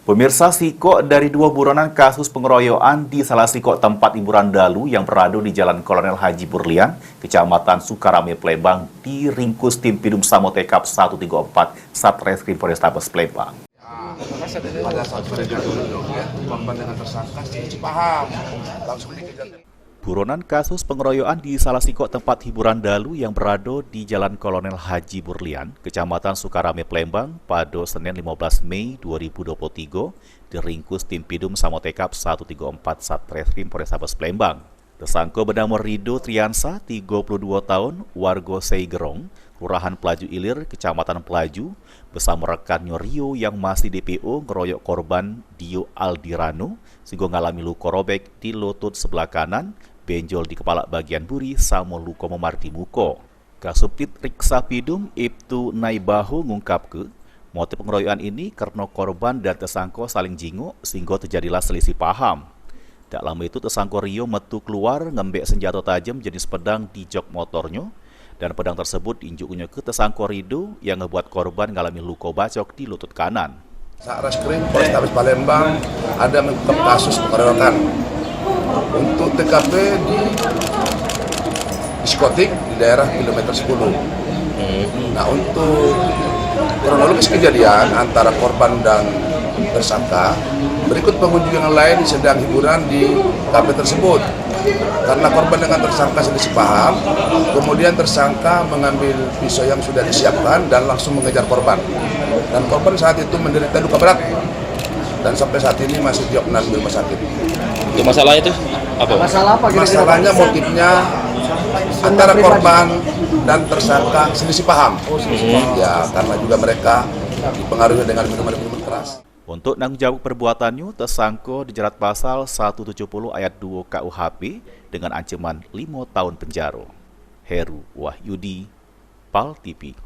Pemirsa, Siko dari dua buronan kasus pengeroyokan di salah siko tempat hiburan dalu yang berada di Jalan Kolonel Haji Burlian, Kecamatan Sukarame, Palembang, diringkus tim Pidum Samo Tekap 134 Satreskrim Polrestabes Palembang. Pada saat mereka duduk, korban dengan tersangka paham, langsung dikejar. Buronan kasus pengeroyokan di salah siko tempat hiburan dalu yang berada di Jalan Kolonel Haji Burlian, Kecamatan Sukarame, Palembang, pada Senin 15 Mei 2023, diringkus tim Pidum Samo Tekap 134 Satreskrim Polrestabes Palembang. Tersangka bernama Rido Triansa, 32 tahun, warga Seigerong, Kelurahan Pelaju Ilir, Kecamatan Pelaju, bersama rekannya Rio yang masih DPO ngeroyok korban Dio Aldirano, sehingga ngalami luka robek di lutut sebelah kanan, benjol di kepala bagian buri, sama luka memar di muka. Kasubdit Riksa Pidum Ibtu Naibahu ngungkap ke, motif pengeroyokan ini karena korban dan tersangka saling jinguk sehingga terjadilah selisih paham. Tak lama itu tersangka Rio metu keluar ngembek senjata tajam jenis pedang di jok motornya, dan pedang tersebut diinjuknya ke tersangka Rido yang ngebuat korban mengalami luka bacok di lutut kanan. Satreskrim Polrestabes Palembang ada mengungkap kasus pengeroyokan untuk TKP di diskotik di daerah kilometer 10. Nah, untuk kronologis kejadian antara korban dan tersangka, berikut pengunjung yang lain sedang hiburan di kafe tersebut. Karena korban dengan tersangka selisih paham, kemudian tersangka mengambil pisau yang sudah disiapkan dan langsung mengejar korban. Dan korban saat itu menderita luka berat dan sampai saat ini masih diopnam di rumah sakit. Itu masalah itu apa? Masalah apa? Masalahnya motifnya antara korban dan tersangka selisih paham. Ya, karena juga mereka dipengaruhi dengan minuman-minuman keras. Untuk tanggung jawab perbuatannya, tersangka dijerat pasal 170 ayat 2 KUHP dengan ancaman 5 tahun penjara. Heru Wahyudi, PAL TV.